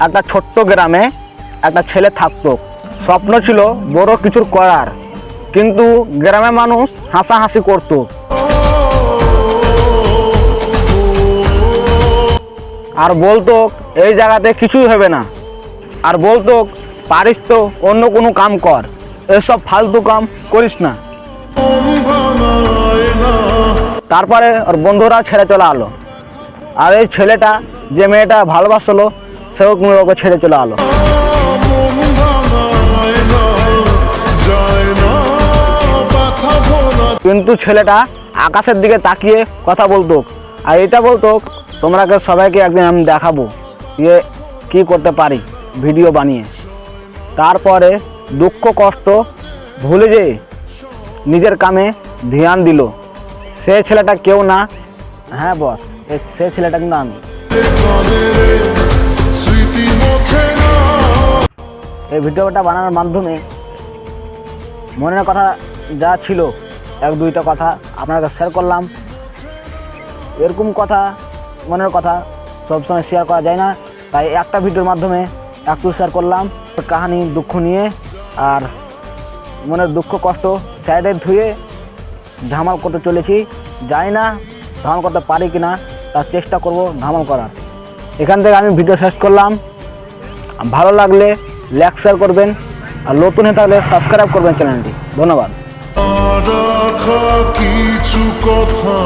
একটা ছোট্ট গ্রামে একটা ছেলে থাকতো। স্বপ্ন ছিল বড় কিছুর করার, কিন্তু গ্রামের মানুষ হাসাহাসি করতো আর বলতো এই জায়গাতে কিছুই হবে না, আর বলতো পারিস তো অন্য কোনো কাম কর, এসব ফালতু কাম করিস না। তারপরে ওর বন্ধুরা ছেড়ে চলে আলো, আর এই ছেলেটা যে মেয়েটা ভালোবাসলো সেও ওকে ছেড়ে চলে আলো। কিন্তু ছেলেটা আকাশের দিকে তাকিয়ে কথা বলতো, আর এটা বলতো তোমরাকে সবাইকে একদিন আমি দেখাবো যে কি করতে পারি ভিডিও বানিয়ে। তারপরে দুঃখ কষ্ট ভুলে যেয়ে নিজের কামে ধ্যান দিল। সে ছেলেটা কেউ না, হ্যাঁ বস, সে ছেলেটা কিন্তু আমি। এই ভিডিওটা বানানোর মাধ্যমে মনের কথা যা ছিল এক দুইটা কথা আপনাকে শেয়ার করলাম। এরকম কথা, মনের কথা সবসময় শেয়ার করা যায় না, তাই একটা ভিডিওর মাধ্যমে একটু শেয়ার করলাম কাহিনী দুঃখ নিয়ে। আর মনের দুঃখ কষ্ট সাইডে ধুয়ে ধামাল করতে চলেছি। জানি না ধামাল করতে পারি কি না, তার চেষ্টা করব ধামাল করার। এখান থেকে আমি ভিডিও শেষ করলাম। ভালো লাগলে লাইক শেয়ার করবেন, আর নতুন হয়ে থাকলে সাবস্ক্রাইব করবেন চ্যানেলটি। ধন্যবাদ। কিছু কথা